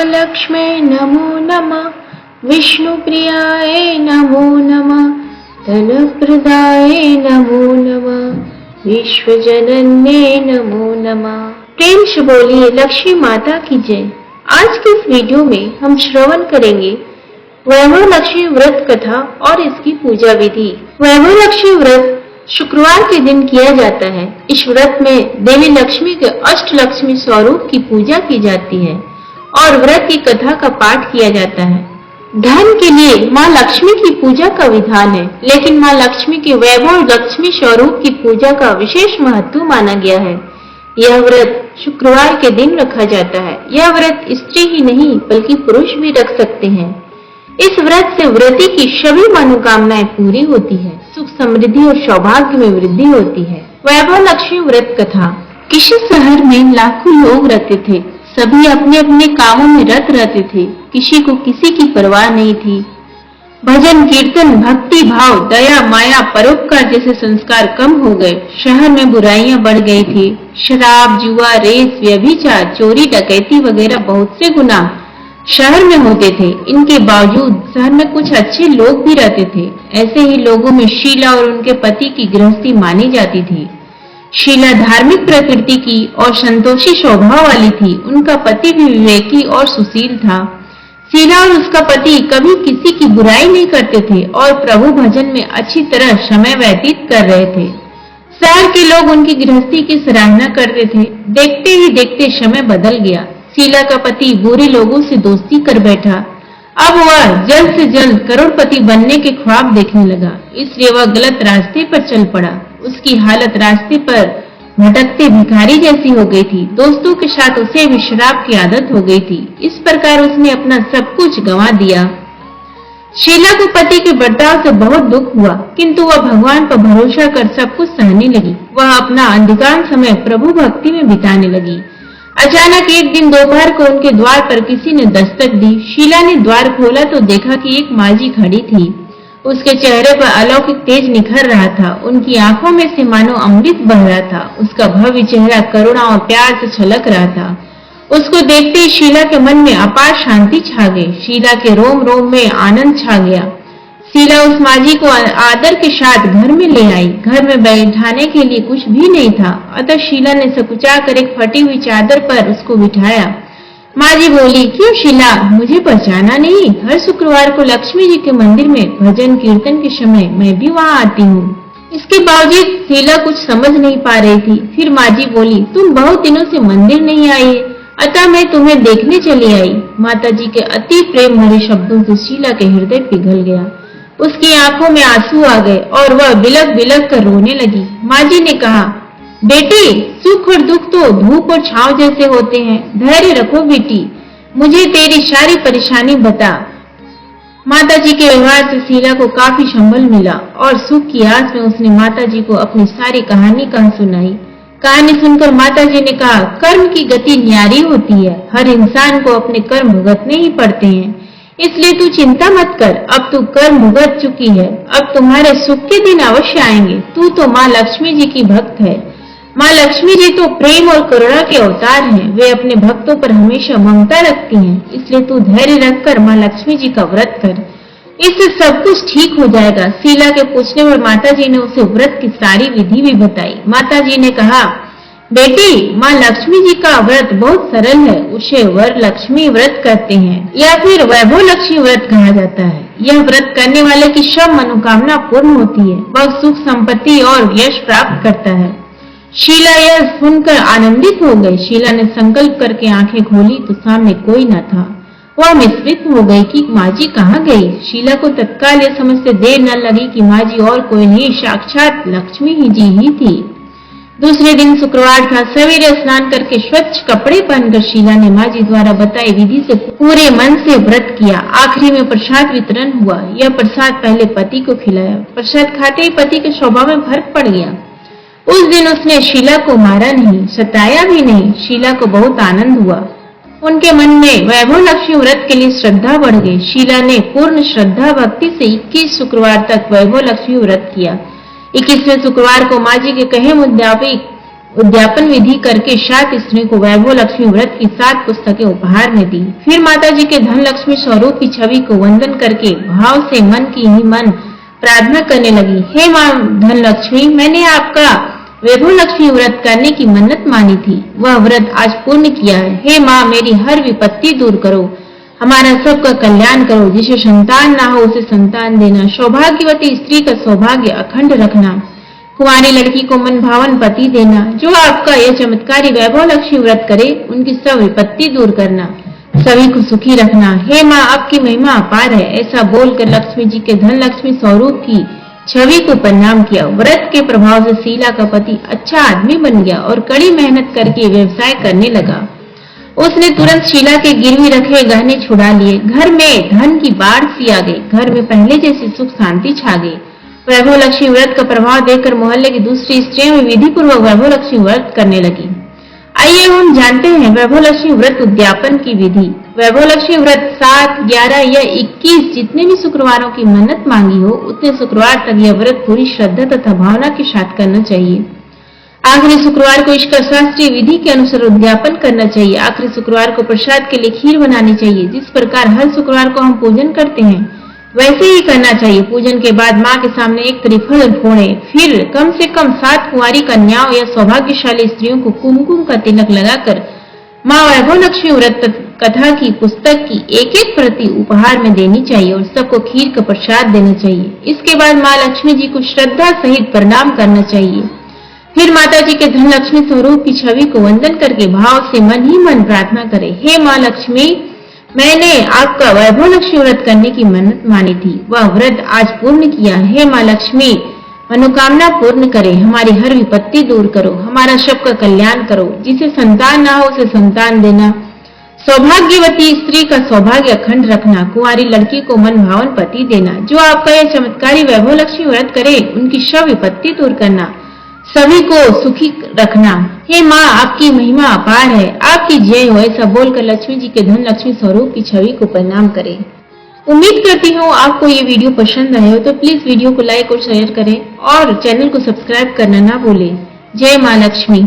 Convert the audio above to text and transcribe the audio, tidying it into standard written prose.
महालक्ष्मी नमो नमः, विष्णुप्रियाय नमो नमः, धनप्रदाय नमो नमः, विश्वजनन्ये नमो नमः। प्रेम से बोलिए लक्ष्मी माता की जय। आज के इस वीडियो में हम श्रवण करेंगे वैभव लक्ष्मी व्रत कथा और इसकी पूजा विधि। वैभव लक्ष्मी व्रत शुक्रवार के दिन किया जाता है। इस व्रत में देवी लक्ष्मी के अष्ट लक्ष्मी स्वरूप की पूजा की जाती है और व्रत की कथा का पाठ किया जाता है। धन के लिए माँ लक्ष्मी की पूजा का विधान है, लेकिन माँ लक्ष्मी के वैभव लक्ष्मी स्वरूप की पूजा का विशेष महत्व माना गया है। यह व्रत शुक्रवार के दिन रखा जाता है। यह व्रत स्त्री ही नहीं बल्कि पुरुष भी रख सकते हैं। इस व्रत से व्रती की सभी मनोकामनाएं पूरी होती है, सुख समृद्धि और सौभाग्य में वृद्धि होती है। वैभव लक्ष्मी व्रत कथा। किसी शहर में लाखों लोग रहते थे। सभी अपने अपने कामों में रत रहते थे। किसी को किसी की परवाह नहीं थी। भजन कीर्तन, भक्ति भाव, दया, माया, परोपकार जैसे संस्कार कम हो गए। शहर में बुराइयां बढ़ गई थी। शराब, जुआ, रेस, व्यभिचार, चोरी, डकैती वगैरह बहुत से गुनाह शहर में होते थे। इनके बावजूद शहर में कुछ अच्छे लोग भी रहते थे। ऐसे ही लोगों में शीला और उनके पति की गृहस्थी मानी जाती थी। शीला धार्मिक प्रकृति की और संतोषी स्वभाव वाली थी। उनका पति भी विवेकी और सुशील था। शीला और उसका पति कभी किसी की बुराई नहीं करते थे और प्रभु भजन में अच्छी तरह समय व्यतीत कर रहे थे। शहर के लोग उनकी गृहस्थी की सराहना करते थे। देखते ही देखते समय बदल गया। शीला का पति बुरे लोगों से दोस्ती कर बैठा। अब वह जल्द से जल्द करोड़पति बनने के ख्वाब देखने लगा, इसलिए वह गलत रास्ते पर चल पड़ा। उसकी हालत रास्ते पर भटकते भिखारी जैसी हो गई थी। दोस्तों के साथ उसे भी शराब की आदत हो गई थी। इस प्रकार उसने अपना सब कुछ गंवा दिया। शीला को पति के बर्ताव से बहुत दुख हुआ, किंतु वह भगवान पर भरोसा कर सब कुछ सहने लगी। वह अपना अधिकांश समय प्रभु भक्ति में बिताने लगी। अचानक एक दिन दोपहर को उनके द्वार पर किसी ने दस्तक दी। शीला ने द्वार खोला तो देखा कि एक माजी खड़ी थी। उसके चेहरे पर अलौकिक तेज निखर रहा था। उनकी आंखों में से मानो अमृत बह रहा था। उसका भव्य चेहरा करुणा और प्यार से छलक रहा था। उसको देखते ही शीला के मन में अपार शांति छा गई। शीला के रोम रोम में आनंद छा गया। शीला उस माजी को आदर के साथ घर में ले आई। घर में बैठाने के लिए कुछ भी नहीं था, अतः शीला ने सकुचाकर एक फटी हुई चादर पर उसको बिठाया। माजी बोली, क्यों शीला, मुझे पहचाना नहीं? हर शुक्रवार को लक्ष्मी जी के मंदिर में भजन कीर्तन के समय मैं भी वहाँ आती हूँ। इसके बावजूद शीला कुछ समझ नहीं पा रही थी। फिर माजी बोली, तुम बहुत दिनों से मंदिर नहीं आई, अतः मैं तुम्हें देखने चली आई। माता जी के अति प्रेम भरे शब्दों से शीला के हृदय पिघल गया। उसकी आंखों में आंसू आ गए और वह बिलक बिलक कर रोने लगी। माजी ने कहा, बेटी, सुख और दुख तो धूप और छांव जैसे होते हैं। धैर्य रखो बेटी, मुझे तेरी सारी परेशानी बता। माता जी के व्यवहार से शीला को काफी संबल मिला और सुख की आस में उसने माता जी को अपनी सारी कहानी कह सुनाई। कहानी सुनकर माता जी ने कहा, कर्म की गति न्यारी होती है। हर इंसान को अपने कर्म भुगतने ही पड़ते हैं, इसलिए तू चिंता मत कर। अब तू कर्म भुगत चुकी है, अब तुम्हारे सुख के दिन अवश्य आएंगे। तू तो माँ लक्ष्मी जी की भक्त है। माँ लक्ष्मी जी तो प्रेम और करुणा के अवतार हैं। वे अपने भक्तों पर हमेशा ममता रखती हैं, इसलिए तू धैर्य रखकर माँ लक्ष्मी जी का व्रत कर, इससे सब कुछ ठीक हो जाएगा। शीला के पूछने पर माता जी ने उसे व्रत की सारी विधि भी बताई। माता जी ने कहा, बेटी, माँ लक्ष्मी जी का व्रत बहुत सरल है। उसे वर लक्ष्मी व्रत कहते हैं या फिर वैभव लक्ष्मी व्रत कहा जाता है। यह व्रत करने वाले की सब मनोकामना पूर्ण होती है। वह सुख संपत्ति और यश प्राप्त करता है। शीला यह सुनकर आनंदित हो गई। शीला ने संकल्प करके आंखें खोली तो सामने कोई न था। वह मिश्रित हो गई कि माजी कहाँ गई। शीला को तत्काल यह समझते देर न लगी कि माजी और कोई नहीं, साक्षात लक्ष्मी जी ही थी। दूसरे दिन शुक्रवार था। सवेरे स्नान करके स्वच्छ कपड़े पहनकर शीला ने माँ जी द्वारा बताई विधि से पूरे मन से व्रत किया। आखिरी में प्रसाद वितरण हुआ। यह प्रसाद पहले पति को खिलाया। प्रसाद खाते ही पति के स्वभाव में फर्क पड़ गया। उस दिन उसने शीला को मारा नहीं, सताया भी नहीं। शीला को बहुत आनंद हुआ। उनके मन में वैभव लक्ष्मी व्रत के लिए श्रद्धा बढ़ गई। शीला ने पूर्ण श्रद्धा भक्ति से 21 शुक्रवार तक वैभव लक्ष्मी व्रत किया। 21वें शुक्रवार को माँ जी के कहे मुताबिक उद्यापन विधि करके 7 स्त्रियों को वैभव लक्ष्मी व्रत की 7 पुस्तकें उपहार में दी। फिर माता जी के धन लक्ष्मी स्वरूप की छवि को वंदन करके भाव से मन की ही मन प्रार्थना करने लगी। हे मां धन लक्ष्मी, मैंने आपका वैभव लक्ष्मी व्रत करने की मन्नत मानी थी, वह व्रत आज पूर्ण किया है। हे मां, मेरी हर विपत्ति दूर करो, हमारा सबका कल्याण करो, जिसे संतान ना हो उसे संतान देना, सौभाग्यवती स्त्री का सौभाग्य अखंड रखना, कुंवारी लड़की को मन भावन पति देना। जो आपका यह चमत्कारी वैभव लक्ष्मी व्रत करे उनकी सब विपत्ति दूर करना, सभी को सुखी रखना। हे माँ, आपकी महिमा अपार है। ऐसा बोलकर लक्ष्मी जी के धन लक्ष्मी स्वरूप की छवि को प्रणाम किया। व्रत के प्रभाव से शीला का पति अच्छा आदमी बन गया और कड़ी मेहनत करके व्यवसाय करने लगा। उसने तुरंत शीला के गिरवी रखे गहने छुड़ा लिए। घर में धन की बाढ़ सी आ गई। घर में पहले जैसी सुख शांति छा गई। वैभव लक्ष्मी व्रत का प्रभाव देखकर मोहल्ले की दूसरी स्त्रियां भी विधि पूर्वक वैभव लक्ष्मी व्रत करने लगी। आइए हम जानते हैं वैभव लक्ष्मी व्रत उद्यापन की विधि। वैभव लक्ष्मी व्रत 7, 11 या 21 जितने भी शुक्रवारों की मन्नत मांगी हो उतने शुक्रवार तक यह व्रत पूरी श्रद्धा तथा भावना के साथ करना चाहिए। आखिरी शुक्रवार को इसका शास्त्रीय विधि के अनुसार उद्यापन करना चाहिए। आखिरी शुक्रवार को प्रसाद के लिए खीर बनानी चाहिए। जिस प्रकार हर शुक्रवार को हम पूजन करते हैं वैसे ही करना चाहिए। पूजन के बाद माँ के सामने एक त्रिफल फोड़े, फिर कम से कम 7 कुंवारी कन्याओं या सौभाग्यशाली स्त्रियों को कुमकुम का तिलक लगाकर माँ वैभव लक्ष्मी व्रत कथा की पुस्तक की एक प्रति उपहार में देनी चाहिए और सबको खीर का प्रसाद देना चाहिए। इसके बाद माँ लक्ष्मी जी को श्रद्धा सहित प्रणाम करना चाहिए। फिर माता जी के धन लक्ष्मी स्वरूप की छवि को वंदन करके भाव से मन ही मन प्रार्थना करे। हे माँ लक्ष्मी, मैंने आपका वैभव लक्ष्मी व्रत करने की मन्नत मानी थी, वह व्रत आज पूर्ण किया। हे माँ लक्ष्मी, मनोकामना पूर्ण करे, हमारी हर विपत्ति दूर करो, हमारा सबका कल्याण करो, जिसे संतान ना हो उसे संतान देना, सौभाग्यवती स्त्री का सौभाग्य अखंड रखना, कुंवारी लड़की को मन भावन पति देना। जो आपका यह चमत्कारी वैभव लक्ष्मी व्रत करे उनकी सब विपत्ति दूर करना, सभी को सुखी रखना। हे माँ, आपकी महिमा अपार है, आपकी जय हो। ऐसा बोलकर लक्ष्मी जी के धन लक्ष्मी स्वरूप की छवि को प्रणाम करें। उम्मीद करती हूँ आपको ये वीडियो पसंद आए हो तो प्लीज वीडियो को लाइक और शेयर करें और चैनल को सब्सक्राइब करना ना भूलें। जय माँ लक्ष्मी।